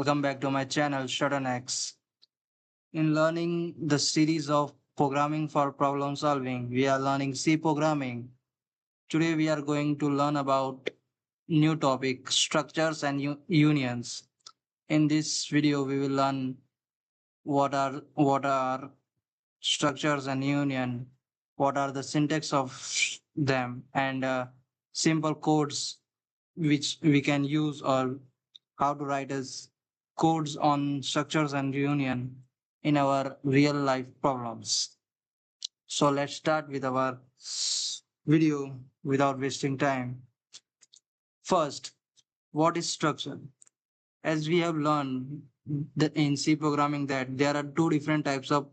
Welcome back to my channel Shutternex. In learning the series of programming for problem solving, we are learning C programming. Today we are going to learn about new topic structures and unions. In this video we will learn what are structures and union, what are the syntax of them and simple codes which we can use or how to write as codes on structures and union in our real life problems. So let's start with our video without wasting time. First, what is structure? As we have learned that in C programming that there are two different types of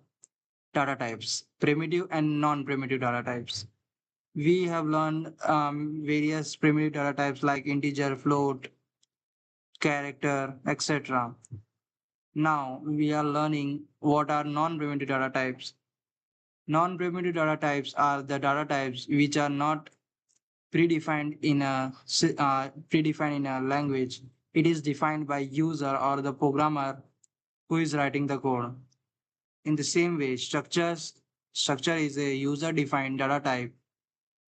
data types, primitive and non-primitive data types. We have learned various primitive data types like integer, float, character, etc. Now we are learning what are non-primitive data types. Non-primitive data types are the data types which are not predefined in a language. It is defined by user or the programmer who is writing the code. In the same way, structure is a user-defined data type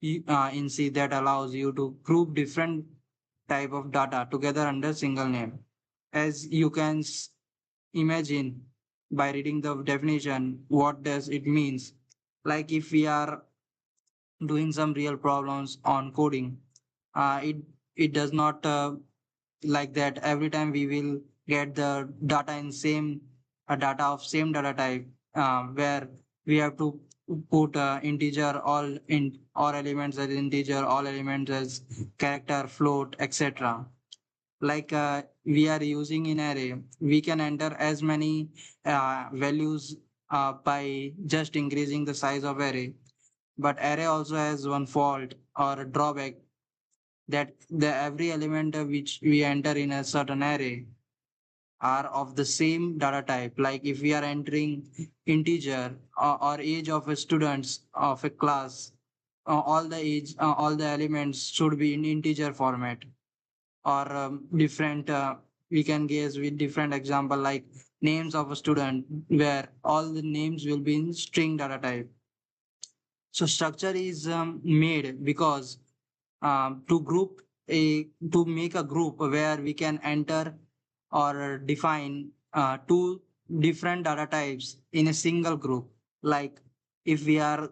in C that allows you to group different type of data together under single name. As you can imagine by reading the definition, what does it means? Like if we are doing some real problems on coding, it does not like that every time we will get the data in same data of same data type where we have to put integer all elements as integer, all elements as character, float, etc. Like we are using in array, we can enter as many values by just increasing the size of array, but array also has one fault or a drawback that the every element which we enter in a certain array are of the same data type. Like if we are entering integer or age of a students of a class, all the elements should be in integer format or different. We can guess with different example like names of a student where all the names will be in string data type. So structure is made because to make a group where we can enter or define two different data types in a single group. Like if we are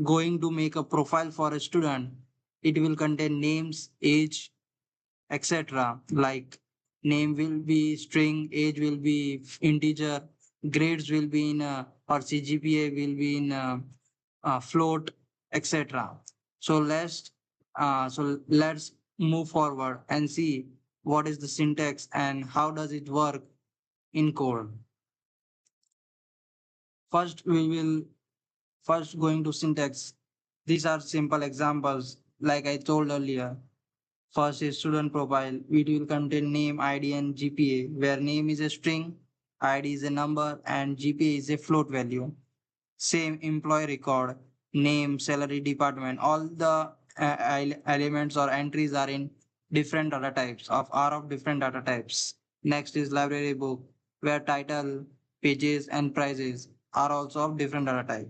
going to make a profile for a student, it will contain names, age, etc. Like name will be string, age will be integer, grades will be in or CGPA will be in float, etc. So let's move forward and see what is the syntax and how does it work in code. First, we will first going to syntax. These are simple examples, like I told earlier. First is student profile. It will contain name, ID, and GPA, where name is a string, ID is a number, and GPA is a float value. Same employee record, name, salary, department. All the elements or entries are in different data types are of different data types. Next is library book, where title, pages, and prices are also of different data type.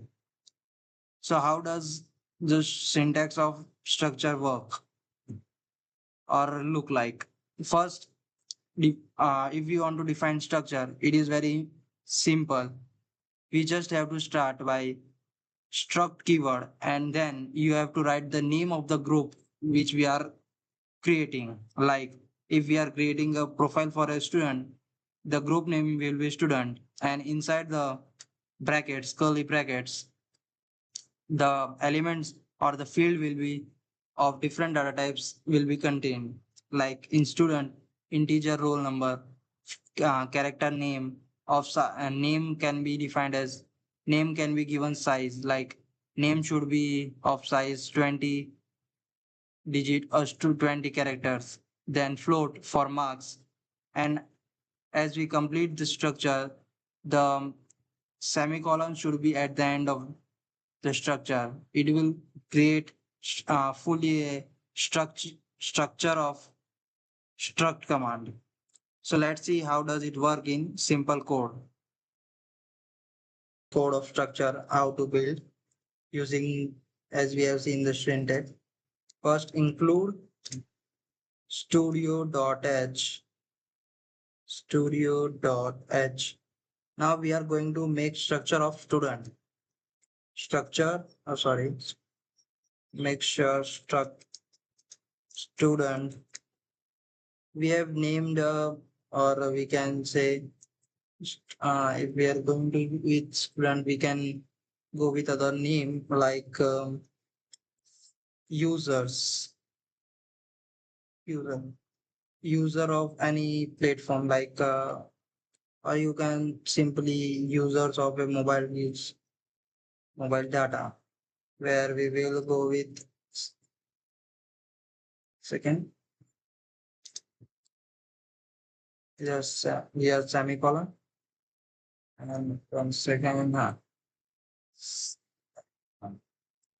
So how does the syntax of structure work or look like? First, if you want to define structure, it is very simple. We just have to start by struct keyword and then you have to write the name of the group which we are creating. Like if we are creating a profile for a student, the group name will be student and inside the brackets, curly brackets, the elements or the field will be of different data types will be contained. Like in student, integer roll number, character name name can be defined as name can be given size, like name should be of size 20 digit or to 20 characters, then float for marks. And as we complete the structure, the semicolon should be at the end of the structure. It will create fully a structure of struct command. So let's see how does it work in simple code. Code of structure, how to build using, as we have seen the syntax. First include studio.h, studio.h. Now we are going to make structure of student. Structure, sorry, make sure student. We have named, or we can say, if we are going to with student, we can go with other name like users, user, user of any platform like, or you can simply users of a mobile use, mobile data, where we will go with second, just here semicolon, and one second,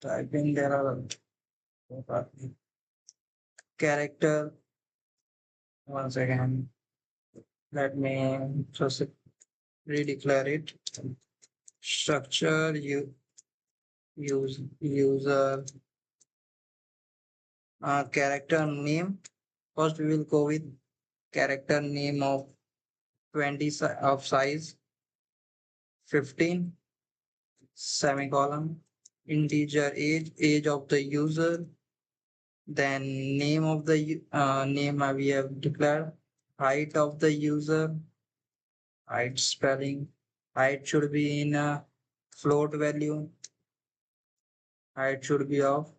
typing there are character, one second, let me just redeclare it. Structure you use user character name. First we will go with character name of 20 of size 15 semicolon, integer age of the user, then name of the name we have declared, height of the user, height spelling, height should be in a float value, height should be of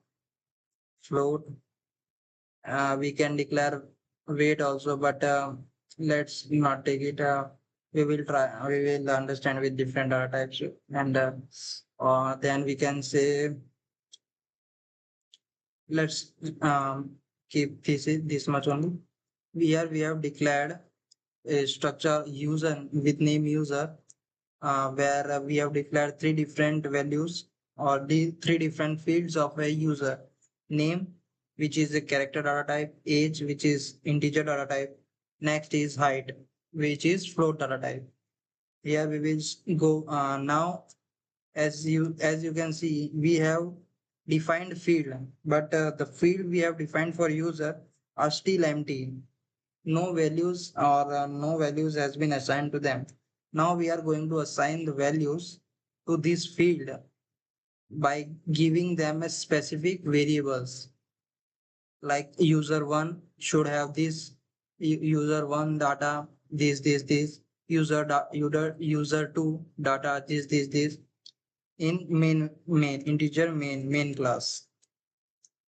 float. We can declare weight also, but let's not take it. We will try. We will understand with different data types, and then we can say let's keep this much only. Here we have declared a structure user with name user, where we have declared three different values or the three different fields of a user: name, which is a character data type; age, which is integer data type; next is height, which is float data type. Here we will go now. As you can see, we have defined field, but the field we have defined for user are still empty. No values or no values has been assigned to them. Now we are going to assign the values to this field by giving them a specific variables, like user one should have this, user one data this, user two data this in main integer main class,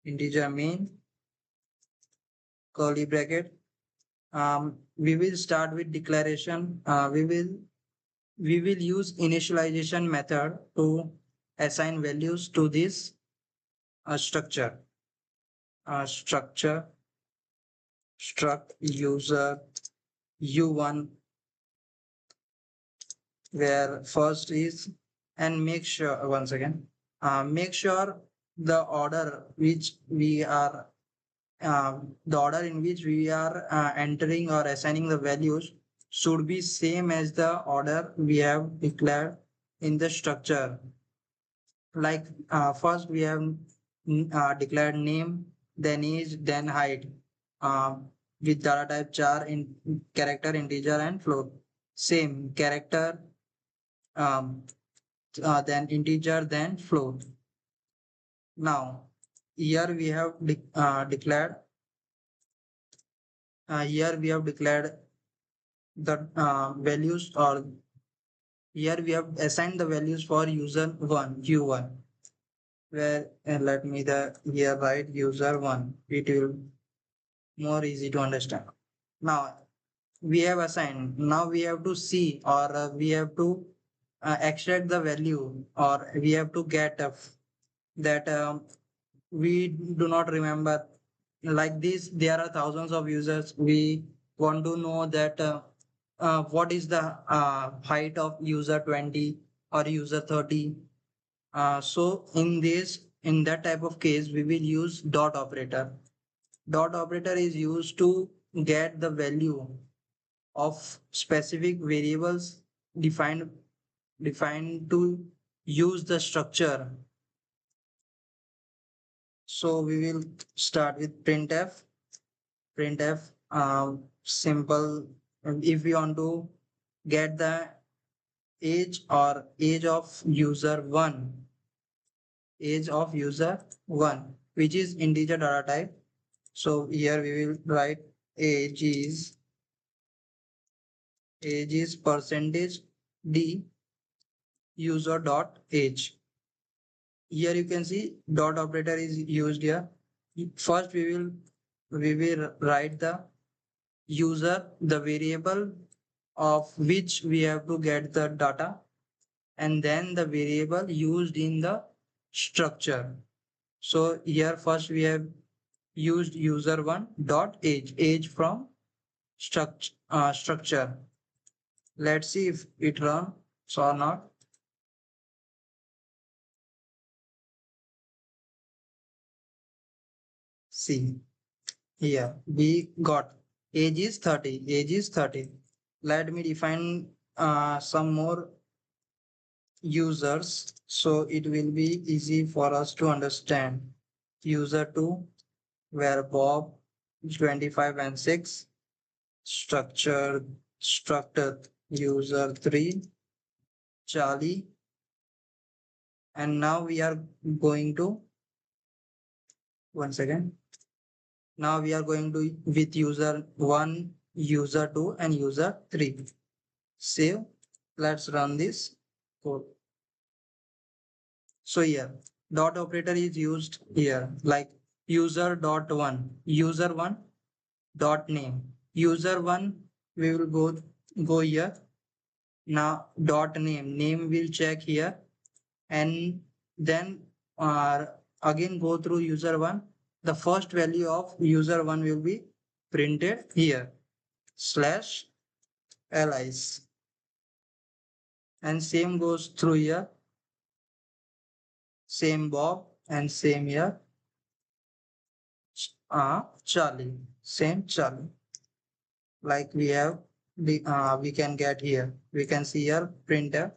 integer main curly bracket. We will start with declaration. We will use initialization method to assign values to this structure. Structure struct user u1, where first is, and make sure once again, make sure the order which we are the order in which we are entering or assigning the values should be same as the order we have declared in the structure. Like first we have declared name, then age, then height, uh, with data type char in character, integer, and float. Same character, um, then integer, then float. Now here we have declared. Here we have declared the values, or here we have assigned the values for user one u1, where let me the here write user one, it will more easy to understand. Now we have assigned, now we have to see, or we have to extract the value, or we have to get that we do not remember. Like this there are thousands of users, we want to know that what is the height of user 20 or user 30. So in that type of case we will use dot operator. Dot operator is used to get the value of specific variables defined defined to use the structure. So we will start with printf. Printf simple. If we want to get the age of user one, age of user one, which is integer data type. So here we will write age is percentage d user dot age. Here you can see dot operator is used here. First we will write the user, the variable of which we have to get the data, and then the variable used in the structure. So here first we have used user one dot age from structure. Let's see if it runs or not. See here we got age is 30. Age is 30. Let me define some more users so it will be easy for us to understand. User 2 where Bob 25 and 6, structure user 3 Charlie, and now we are going to one second. Now we are going to with user 1, user 2 and user 3. Save. Let's run this code. So here dot operator is used here, like user dot one, user one dot name, user one. We will go here. Now dot name will check here, and then again go through user one. The first value of user one will be printed here slash lis, and same goes through here, same Bob and same here Charlie, same Charlie. Like we can get here, we can see here printed.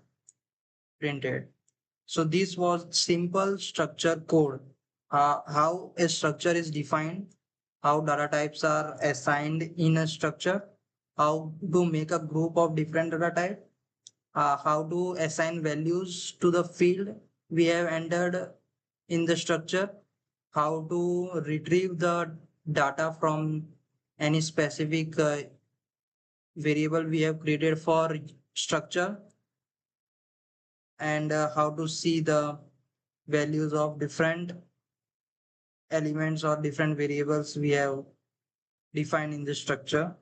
So this was simple structure code. How a structure is defined, how data types are assigned in a structure, how to make a group of different data type, how to assign values to the field we have entered in the structure, how to retrieve the data from any specific variable we have created for structure, and how to see the values of different elements or different variables we have defined in the structure.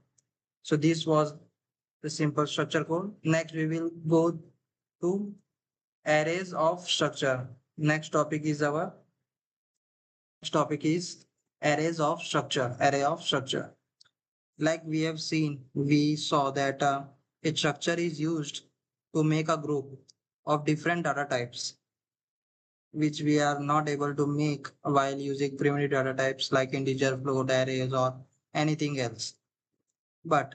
So this was the simple structure code. Next we will go to arrays of structure. Next topic is arrays of structure. Array of structure. Like we saw that a structure is used to make a group of different data types, which we are not able to make while using primitive data types like integer, float, arrays, or anything else. But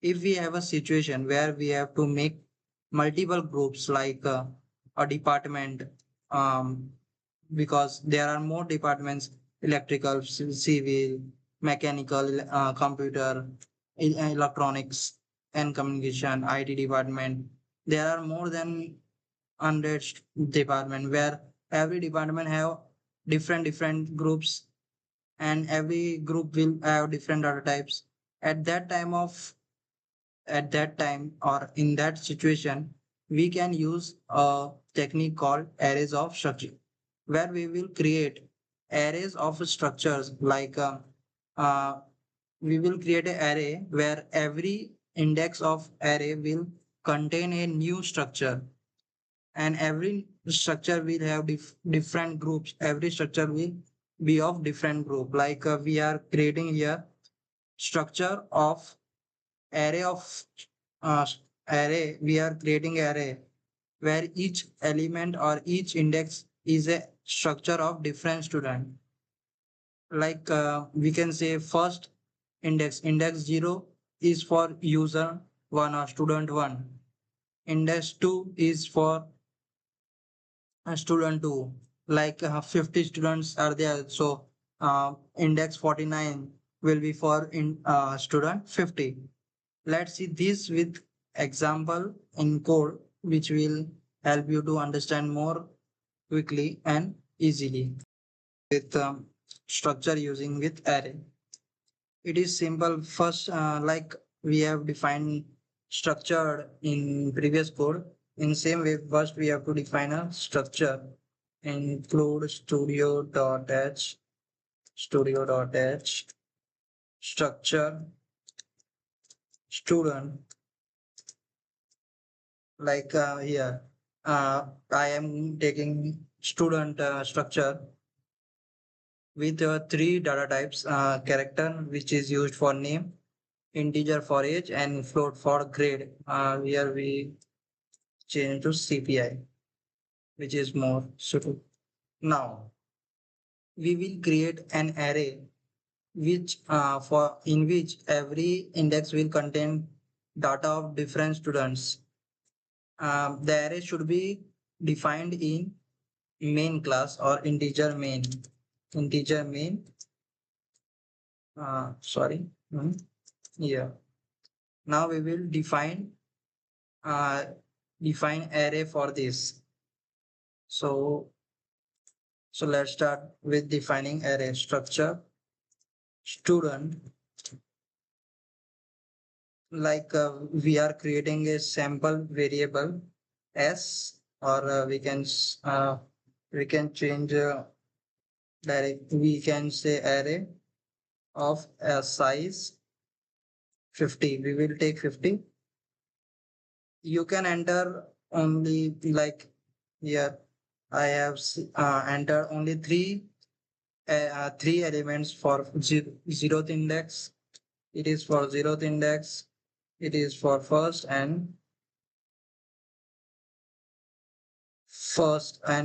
if we have a situation where we have to make multiple groups like a department, um, because there are more departments: electrical, civil, mechanical, computer, electronics and communication, IT department. There are more than 100 department where every department have different groups, and every group will have different data types. At that time of at that time or in that situation, we can use a technique called arrays of structure, where we will create arrays of structures like uh, we will create an array where every index of array will contain a new structure, and every structure will have different groups. Every structure will be of different group. Like we are creating here structure of array of uh, array. We are creating array where each element or each index is a structure of different student. Like we can say first index 0 is for user 1 or student 1. Index 2 is for student 2. Like 50 students are there. So index 49 will be for student 50. Let's see this with example in code, which will help you to understand more quickly and easily with structure using with array. It is simple. First, like we have defined structure in previous code. In same way, first we have to define a structure. Include studio.h structure student. Like here, I am taking student structure with three data types: character, which is used for name, integer for age, and float for grade. Here we change to CPI, which is more suitable. Now we will create an array which for in which every index will contain data of different students. The array should be defined in main class or integer main. Sorry. Yeah. Now we will uh, define array for this. So let's start with defining array structure student. Like we are creating a sample variable s, or we can change direct. We can say array of a size 50. We will take 50. You can enter only like here. I have entered only three elements for zeroth index. It is for zeroth index. It is for first, and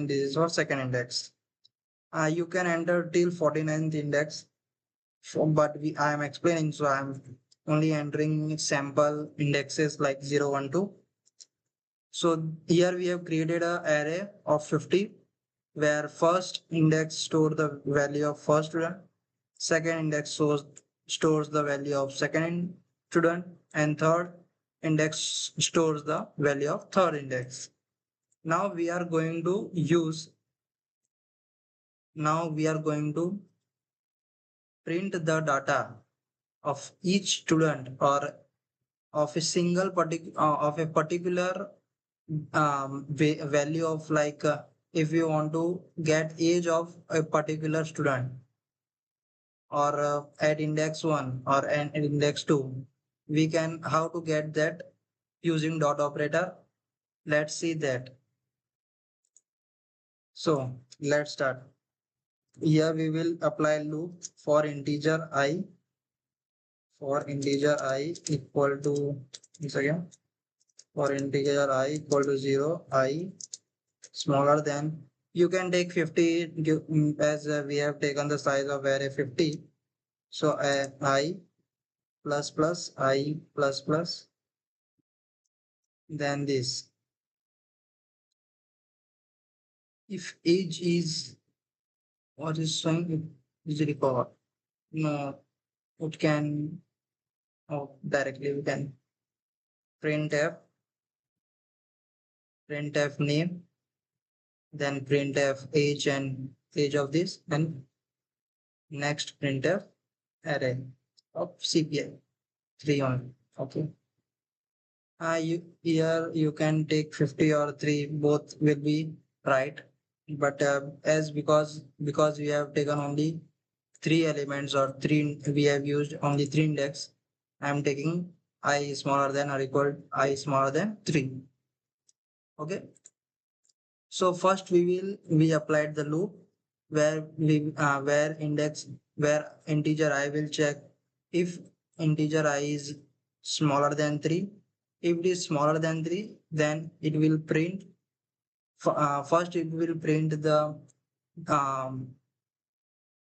this is for second index. You can enter till 49th index, but I am explaining, so I am only entering sample indexes like 0, 1, 2. So here we have created a array of 50, where first index store the value of first student, second index stores the value of second student, and third index stores the value of third index. Now we are going to use, now we are going to print the data of each student, or of a of a particular value of like if you want to get age of a particular student, or at index 1 or at index 2, we can how to get that using dot operator. Let's see that. So let's start. Here we will apply loop for integer I, equal to this again, for integer I equal to 0, I smaller than, you can take 50 as we have taken the size of array 50. So I plus plus I plus plus, then this. If age is what is showing, it is record. No, it can, oh, directly we can printf name, then printf age and age of this, and next printf array of CPI 3 on. Okay. Here you can take 50 or 3, both will be right. But as because we have taken only three elements, or three, we have used only three index, I am taking I smaller than or equal I smaller than 3. Okay. So first we applied the loop where where integer I will check if integer I is smaller than 3. If it is smaller than 3, then it will print. First, it will print the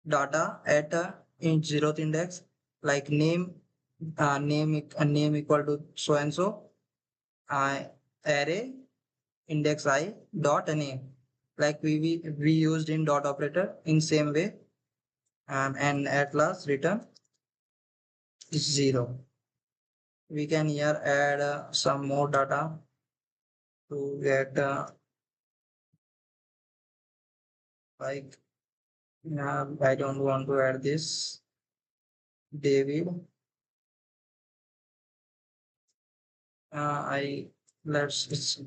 data at in zeroth index, like name name equal to so and so, uh, array index I dot name, like we used in dot operator in same way, and at last return is 0. We can here add some more data to get like I don't want to add this David. I let's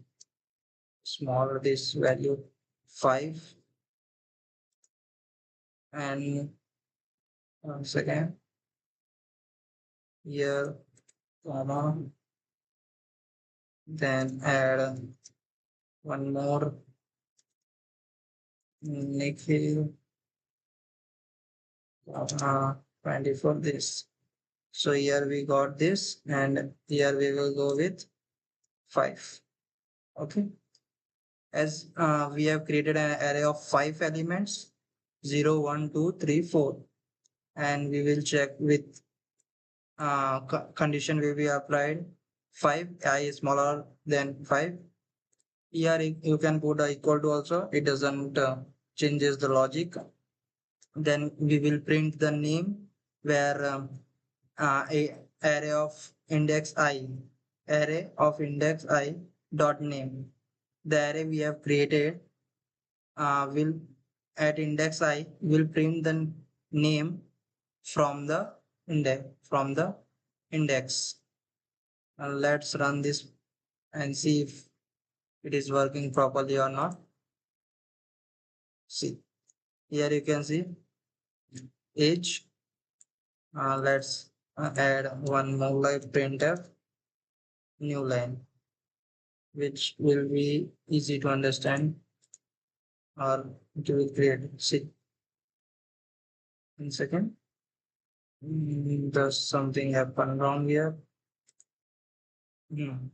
smaller this value 5, and once again here comma, then add one more Nikhil, 24 this. So here we got this, and here we will go with 5. Okay. As we have created an array of 5 elements, 0, 1, 2, 3, 4, and we will check with condition will be applied 5, I is smaller than 5. Here you can put a equal to also, it doesn't changes the logic. Then we will print the name where a array of index I dot name. The array we have created will at index I will print the name from the index. Let's run this and see if it is working properly or not. See, here you can see age. Let's add one more line printf new line, which will be easy to understand, or it will create. See, in second, does something happen wrong here?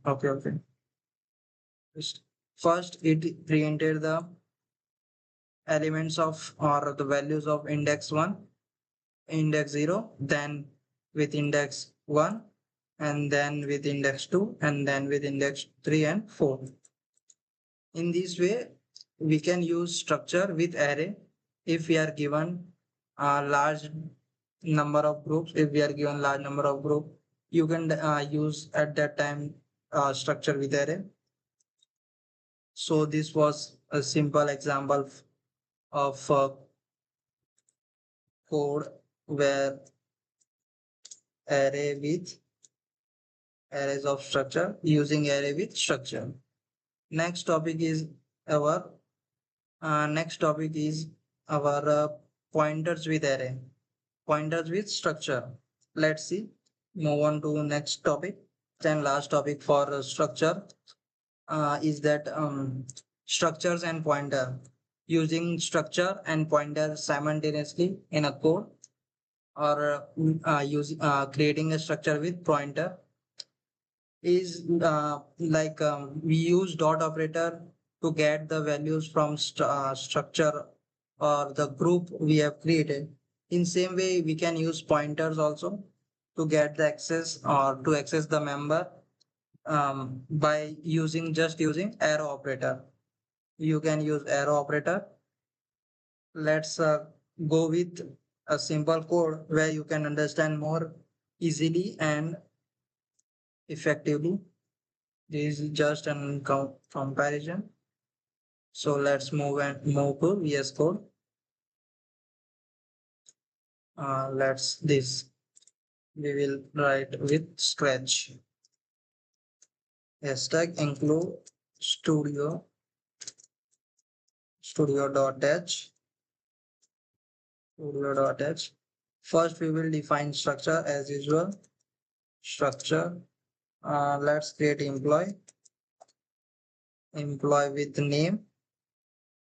Okay. First, it printed the elements of or the values of index 1, index 0, then with index 1, and then with index 2, and then with index 3 and 4. In this way, we can use structure with array if we are given a large number of groups. If we are given large number of group, you can use at that time structure with array. So this was a simple example of code where array with arrays of structure using array with structure. Next topic is our pointers with array, pointers with structure. Let's see. Move on to next topic. Then last topic for structure is that structures and pointer. Using structure and pointer simultaneously in a code, or creating a structure with pointer is like we use dot operator to get the values from structure or the group we have created. In same way, we can use pointers also to get the access or to access the member by using arrow operator. You can use arrow operator. Let's go with a simple code where you can understand more easily and effectively. This is just an comparison. So let's move to VS Code. Let's this. We will write with Scratch. Hashtag include studio.h. First, we will define structure as usual. Structure. Let's create employee with name,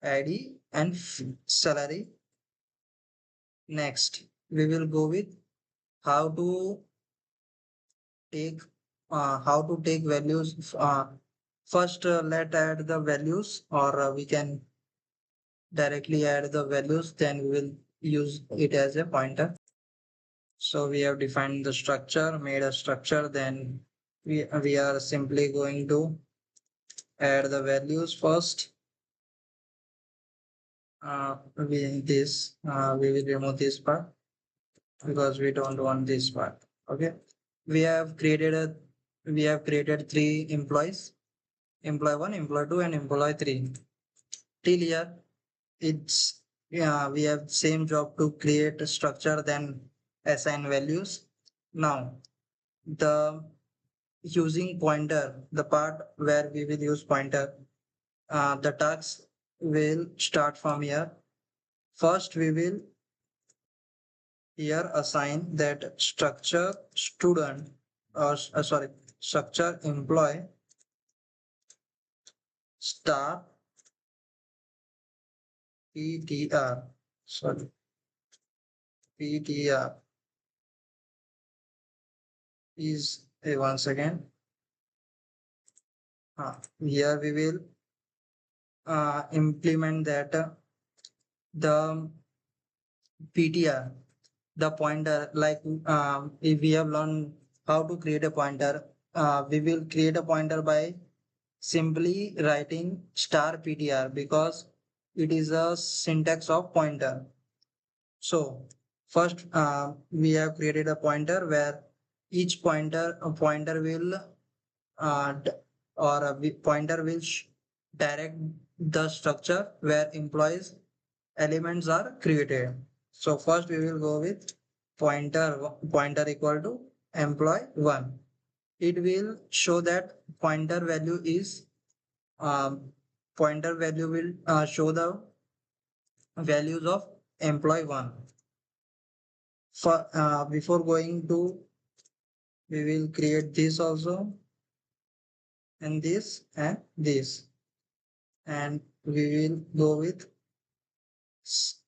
ID, and salary. Next, we will go with how to take values. First, let add the values, or we can directly add the values. Then we will use it as a pointer. So we have defined the structure, made a structure, then we are simply going to add the values first. We will remove this part because we don't want this part. Okay. We have created a we have created three employees, employee one, employee two, and employee three. Till here, it's we have same job to create a structure, then assign values. Now the using pointer, the part where we will use pointer, the tasks will start from here. First, we will here assign that structure student or sorry, structure employee star PTR. Sorry, PTR is once again. Here we will implement that the PTR, the pointer, like if we have learned how to create a pointer, we will create a pointer by simply writing star PTR because it is a syntax of pointer. So first we have created a pointer where each pointer will or a pointer will direct the structure where employees elements are created. So first we will go with pointer equal to employee one. It will show that pointer value is um, pointer value will show the values of employee one. For before going to, we will create this also and this, and we will go with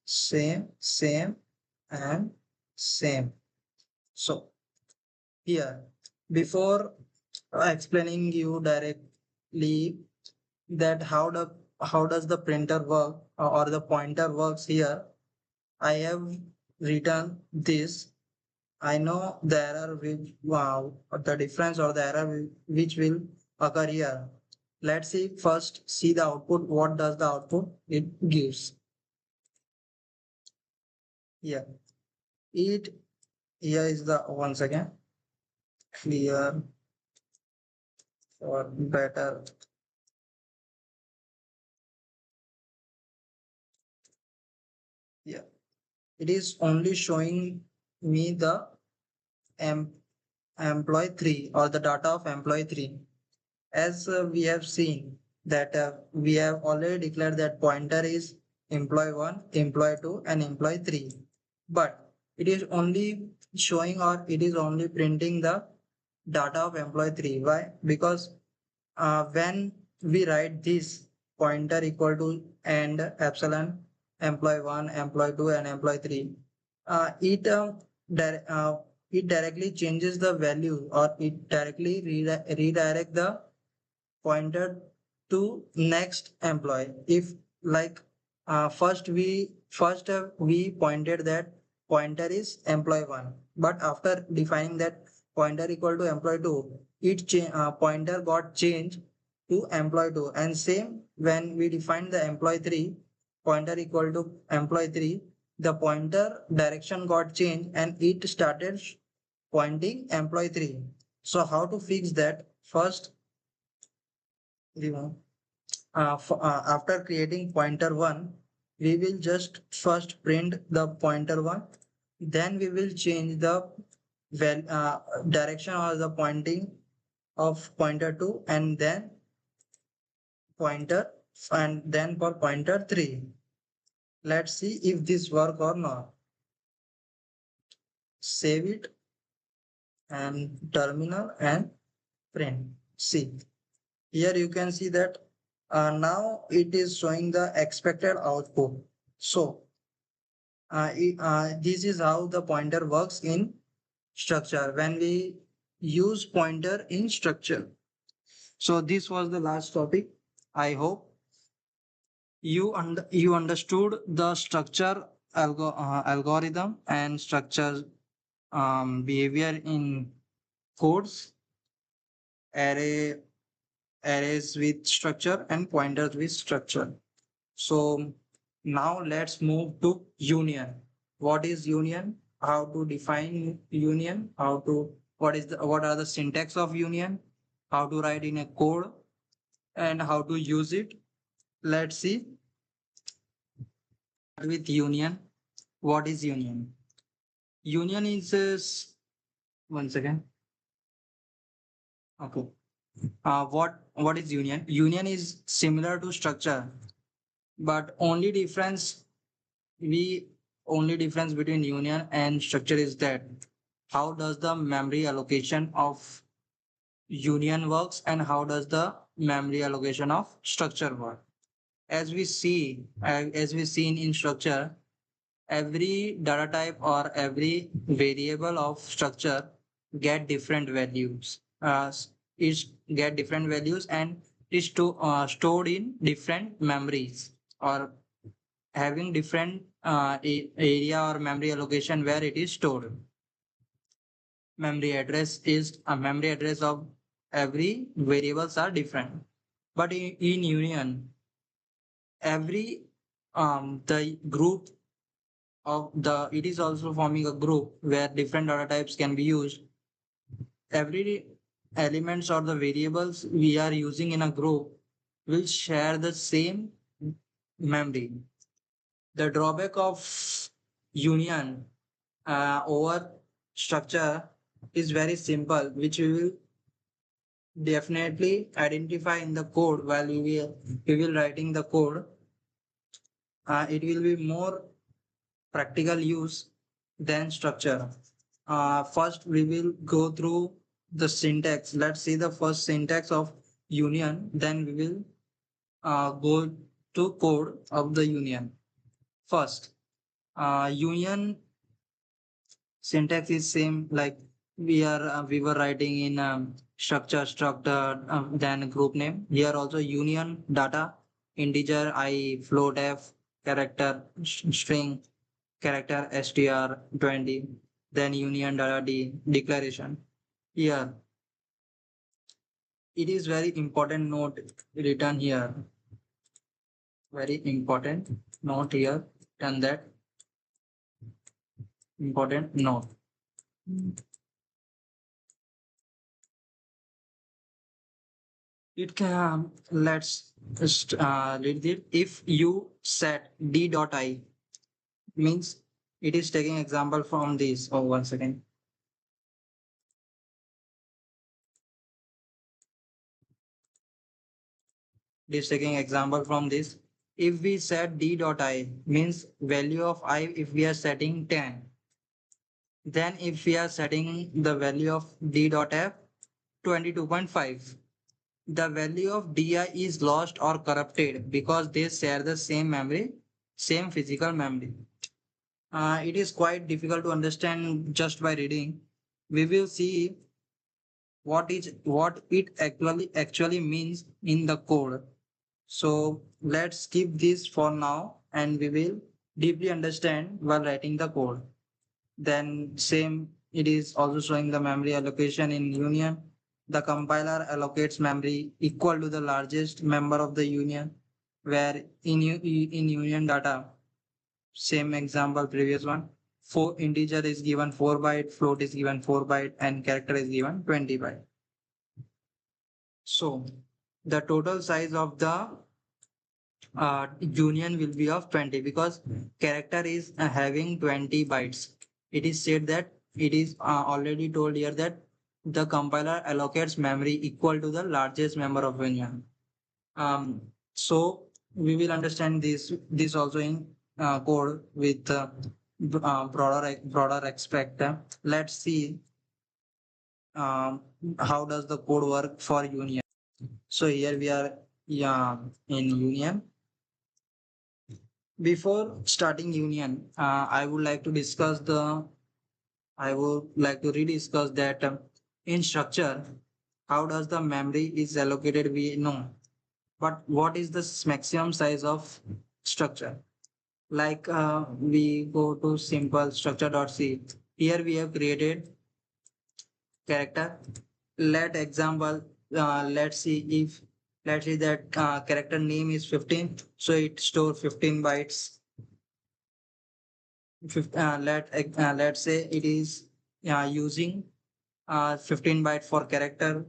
same and same. So here, before explaining you directly that how does the printer work or the pointer works here, I have written this. I know the error which the difference or the error which will occur here. Let's see first see the output. What does the output it gives? Here, it here is the once again clear or better. Yeah, it is only showing me the em employee 3 or the data of employee 3. As we have seen that we have already declared that pointer is employee 1, employee 2, and employee 3. But it is only showing or it is only printing the data of employee 3. Why? Because when we write this pointer equal to and epsilon employee 1, employee 2, and employee 3, uh, it um, dire- uh, it directly changes the value or it directly redirect the pointer to next employee. If like we pointed that pointer is employee 1, but after defining that pointer equal to employee 2, pointer got changed to employee 2, and same when we define the employee 3 pointer equal to employee 3, the pointer direction got changed and it started pointing employee 3. So how to fix that? First, remove after creating pointer 1, we will just first print the pointer 1, then we will change the direction or the pointing of pointer 2, and then pointer and then for pointer 3. Let's see if this work or not. Save it and terminal and print. See, here you can see that now it is showing the expected output. So this is how the pointer works in structure when we use pointer in structure. So this was the last topic. I hope you understood the structure algorithm and structure behavior in codes, array arrays with structure and pointers with structure. So now let's move to union. What is union? How to define union? What are the syntax of union? How to write in a code and how to use it? Let's see with union. What is union? Union is one second. Okay. What is union? Union is similar to structure, but we only difference between union and structure is that how does the memory allocation of union works and how does the memory allocation of structure work. As we see in structure, every data type or every variable of structure get different values. Is get different values and is stored in different memories or having different area or memory allocation where it is stored. Memory address of every variables are different. But in union, every the group of the it is also forming a group where different data types can be used. Every elements or the variables we are using in a group will share the same memory. The drawback of union over structure is very simple, which we will definitely identify in the code while we will writing the code. It will be more practical use than structure. First, we will go through the syntax. Let's see the first syntax of union. Then we will go to code of the union. First, union syntax is same like we were writing in structure then group name. Here also union data integer I float f character string character str20 then union data d declaration. Here it is very important note written here. Very important note here and that important note. It can let's just read it. If you set d dot I means it is taking example from this. Oh, one second. It is taking example from this. If we set d dot I means value of I if we are setting 10. Then if we are setting the value of d dot f 22.5. The value of di is lost or corrupted because they share the same memory, same physical memory. It is quite difficult to understand just by reading. We will see what it actually means in the code. So let's skip this for now and we will deeply understand while writing the code. Then same, it is also showing the memory allocation in union. The compiler allocates memory equal to the largest member of the union, where in union data, same example, previous one, four integer is given 4 byte, float is given 4 byte, and character is given 20 byte. So the total size of the union will be of 20 because character is having 20 bytes. It is said that it is already told here that the compiler allocates memory equal to the largest member of union. So we will understand this also in code with broader aspect. Let's see how does the code work for union. So here we are, yeah, in union. Before starting union, I would like to rediscuss that in structure, how does the memory is allocated? We know, but what is the maximum size of structure? Like we go to simple structure.c. Here we have created character. Let example, let's see if, let's see that character name is 15, so it store 15 bytes. Let's say it is using 15 byte for character.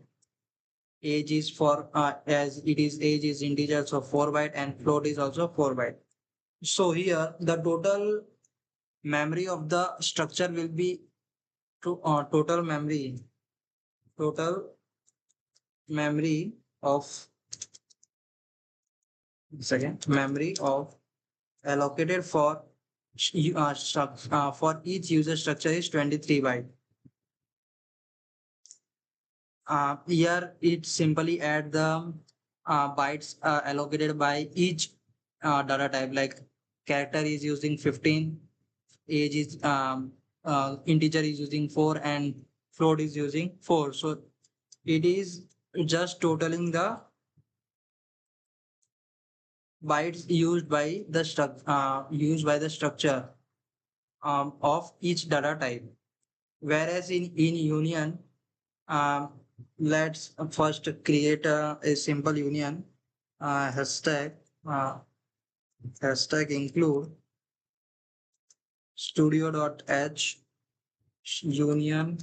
Age is for as it is age is integer, so 4 byte, and float is also 4 byte. So here the total memory of the structure will be to total memory of second memory of allocated for for each user structure is 23 byte. Here it simply add the bytes allocated by each data type, like character is using 15, age is integer is using 4, and float is using 4. So it is just totaling the bytes used by the structure of each data type. Whereas in union, um, let's first create a simple union. Hashtag uh, hashtag include studio.h union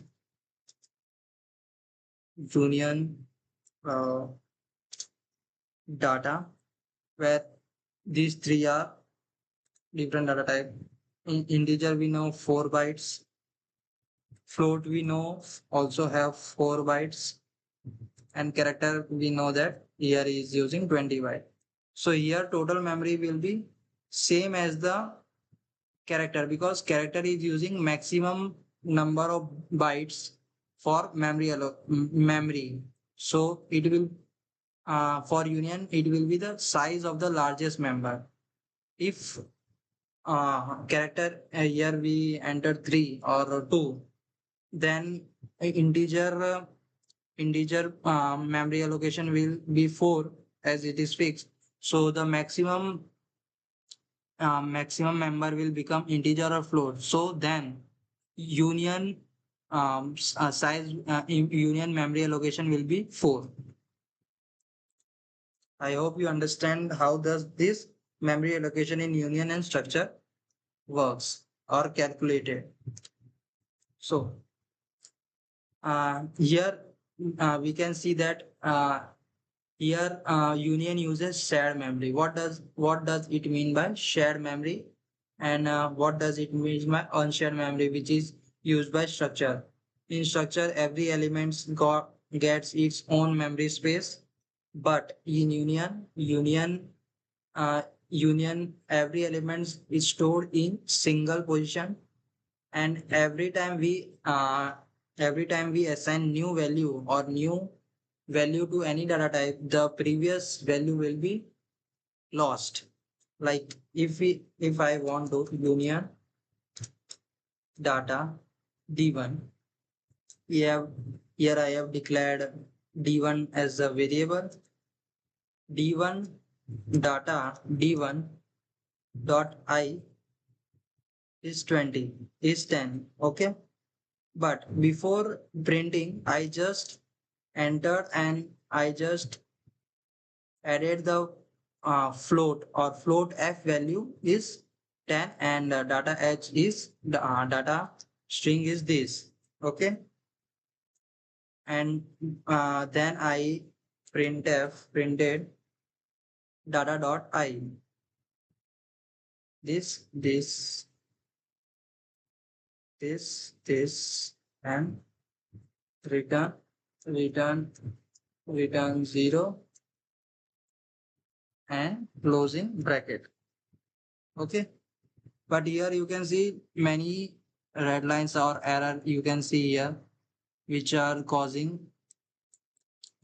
union uh, data, where these three are different data type. In integer we know 4 bytes, float we know also have 4 bytes, and character we know that here is using 20 byte. So here total memory will be same as the character, because character is using maximum number of bytes for memory. So it will for union it will be the size of the largest member. If character here we enter 3 or 2, then integer memory allocation will be 4, as it is fixed. So the maximum member will become integer or float. So then union size union memory allocation will be 4. I hope you understand how does this memory allocation in union and structure works or calculated. So here we can see that here union uses shared memory. What does it mean by shared memory, and what does it mean by unshared memory, which is used by structure? In structure, every element gets its own memory space, but in uh, union, every element is stored in single position, and every time we assign new value or new value to any data type, the previous value will be lost. Like if I want to union data d1, here here I have declared d1 as a variable. D1 data d1 dot I is 20, is 10. Okay, but before printing I just entered and I just added the float, or float f value is 10, and data h is the data string is this. Okay, and then I printed data dot I, this this, and return return return 0 and closing bracket. Okay, but here you can see many red lines or error you can see here, which are causing.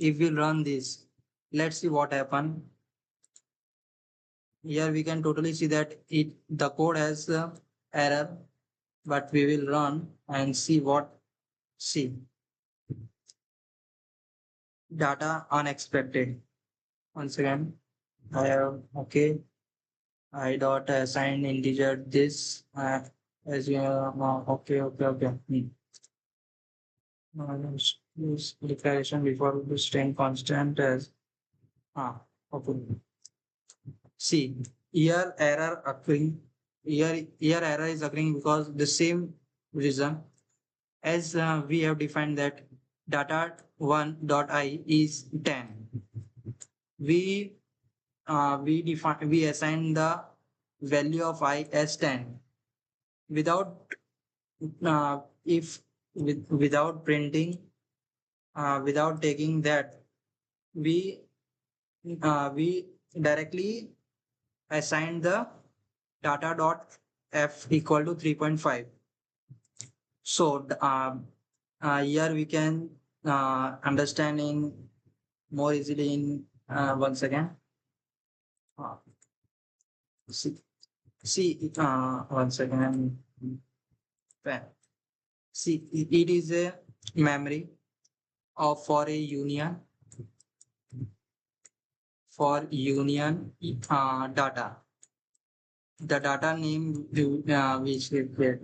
If we run this, let's see what happened. Here we can totally see that the code has error, but we will run and see what. See, data unexpected. Once again, I have okay. I dot assign integer this as you okay. Use declaration before the string constant as okay. See, here error occurring. Here error is occurring because the same reason as we have defined that data one dot I is 10. We assign the value of I as 10 without if without printing without taking that we we directly assign the data dot f equal to 3.5. So here we can understand in more easily in once again. Uh, see, once again. See, it is a memory of for a union data. The data name which we create.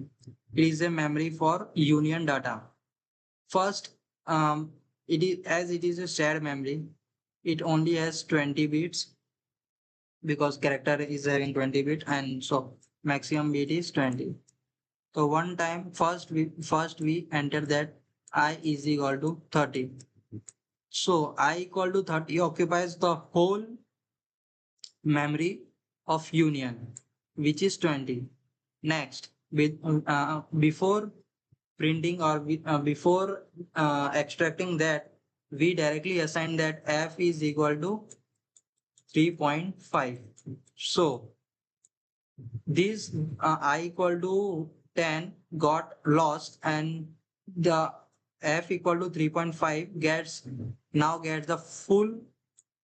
It is a memory for union data. First, it is as it is a shared memory. It only has 20 bits because character is having 20 bits, and so maximum bit is 20. So one time first we enter that I is equal to 30. So I equal to 30 occupies the whole memory of union, which is 20. Next, before printing or before extracting that, we directly assign that f is equal to 3.5. So this I equal to 10 got lost, and the f equal to 3.5 gets the full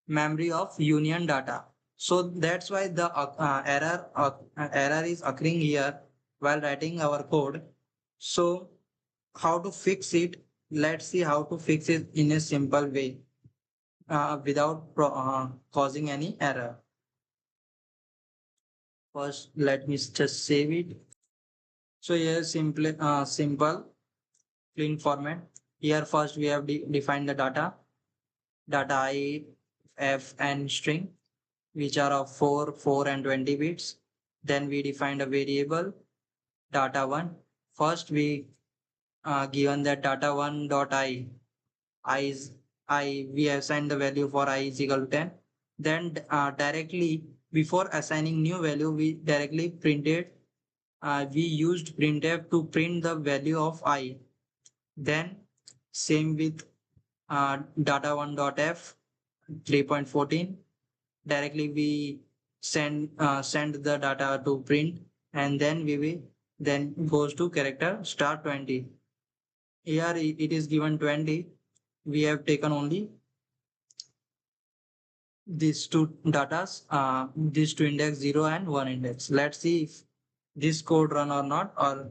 memory of union data. So that's why the error is occurring here while writing our code. So how to fix it? Let's see how to fix it in a simple way without causing any error. First, let me just save it. So here simple clean format. Here first we have defined the data I, f and string, which are of 4, 4 and 20 bits. Then we defined a variable data1. First we given that data1 dot I is we assign the value for I is equal to 10. Then directly before assigning new value, we directly printed we used printf to print the value of I. Then same with data1 dot f 3.14. Directly we send the data to print, and then we will then goes to character star 20. Here it is given 20. We have taken only these two datas, these two index 0 and 1 index. Let's see if this code run or not, or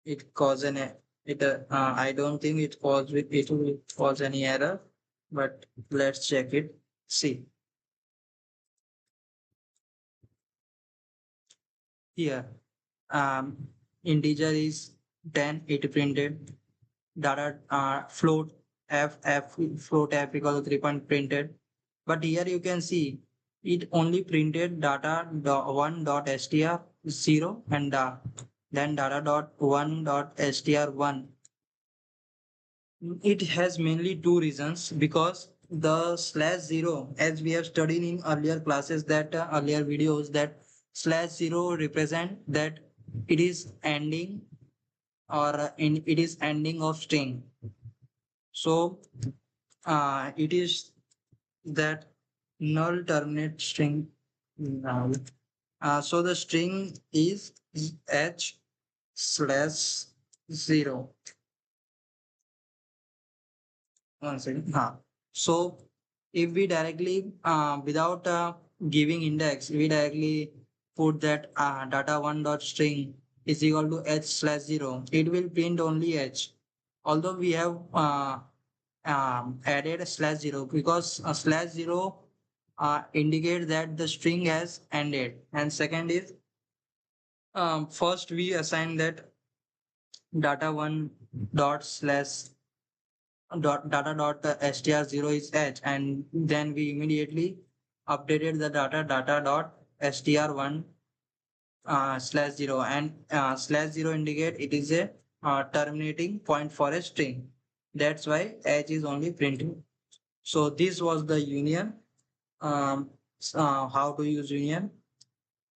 it cause an it I don't think it will cause any error, but let's check it. See here, integer is 10, it printed data float float f equal to 3 point printed. But here you can see it only printed data one dot str 0 and then data dot one dot str 1. It has mainly two reasons, because the slash 0, as we have studied in earlier classes, that earlier videos, that slash 0 represent that it is ending, or it is ending of string. So it is that null terminate string null. So the string is h slash 0. One second. So if we directly without giving index, we directly put that data1 dot string is equal to h slash 0, it will print only h. Although we have added slash 0, because slash 0 indicates that the string has ended, and second is First, we assign that data one dot slash data dot str0 is h, and then we immediately updated the data dot str1 slash 0, and slash 0 indicate it is a terminating point for a string. That's why h is only printing. So this was the union. How to use union.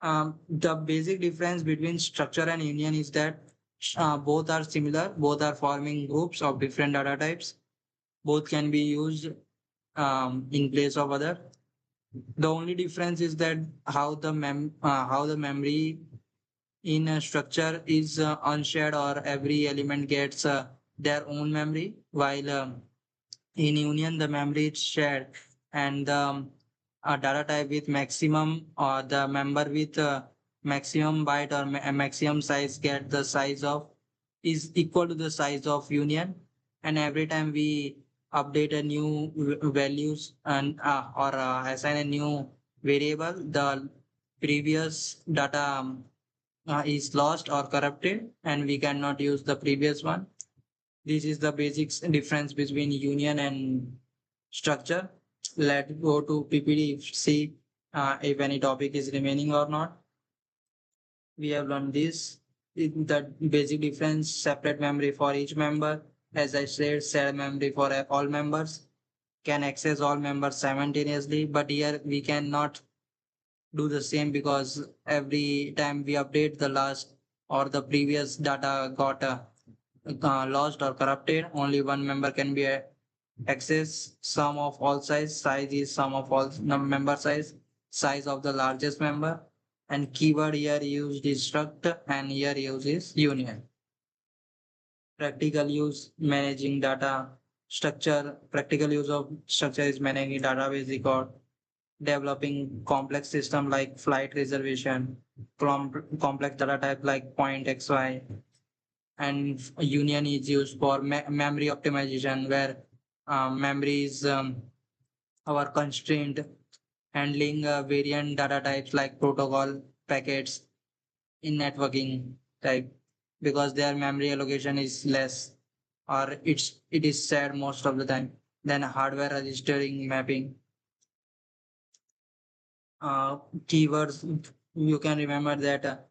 The basic difference between structure and union is that both are similar, both are forming groups of different data types, both can be used in place of other. The only difference is that how the memory in a structure is unshared, or every element gets their own memory, while in union the memory is shared, and the data type with maximum, or the member with maximum byte or maximum size get the size of is equal to the size of union. And every time we update a new values and or assign a new variable, the previous data is lost or corrupted, and we cannot use the previous one. This is the basic difference between union and structure. Let's go to PPT, see if any topic is remaining or not. We have learned this. The basic difference: separate memory for each member. As I said, shared memory for all members. Can access all members simultaneously, but here we cannot do the same, because every time we update, the last or the previous data got lost or corrupted. Only one member can be access. Sum of all size is sum of all member size of the largest member. And keyword here used is struct, and here used is union. Practical use: managing data structure. Practical use of structure is managing database record, developing complex system like flight reservation, complex data type like point xy. And union is used for memory optimization, where memory is our constraint, handling variant data types like protocol packets in networking type, because their memory allocation is less, or it is shared most of the time. Then hardware registering mapping. uh, Keywords, you can remember that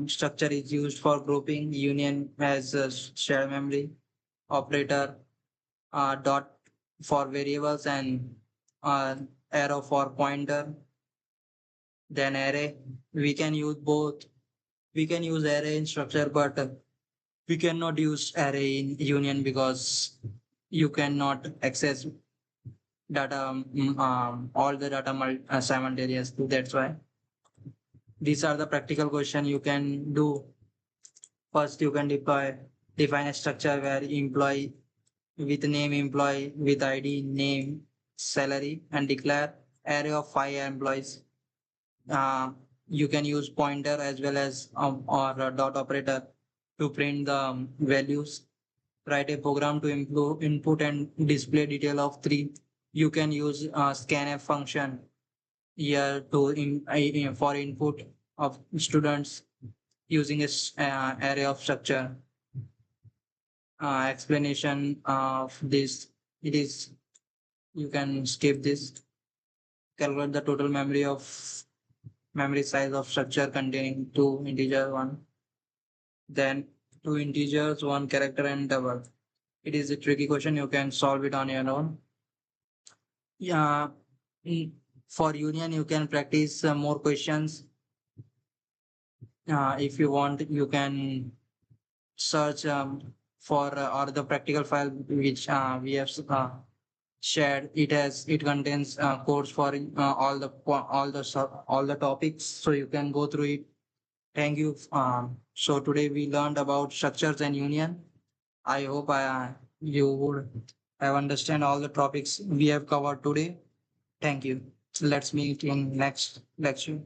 structure is used for grouping, union as shared memory, operator, dot for variables, and uh, arrow for pointer. Then array, we can use both. We can use array in structure, but we cannot use array in union, because you cannot access data, all the data simultaneously. That's why these are the practical question you can do. First, you can define a structure where employee with name, employee with ID, name, salary, and declare array of 5 employees. Uh, you can use pointer as well as or a dot operator to print the values. Write a program to improve input and display detail of three. You can use scanf function here to for input of students using a array of structure. Explanation of this, it is, you can skip this. Calculate the total memory size of structure containing two integer one, then two integers, one character, and double. It is a tricky question, you can solve it on your own. Yeah. For union, you can practice more questions. If you want, you can search for or the practical file which we have shared. It contains codes for all the topics, so you can go through it. Thank you. So today we learned about structures and union. I hope you would have understand all the topics we have covered today. Thank you. Let's meet in next lecture.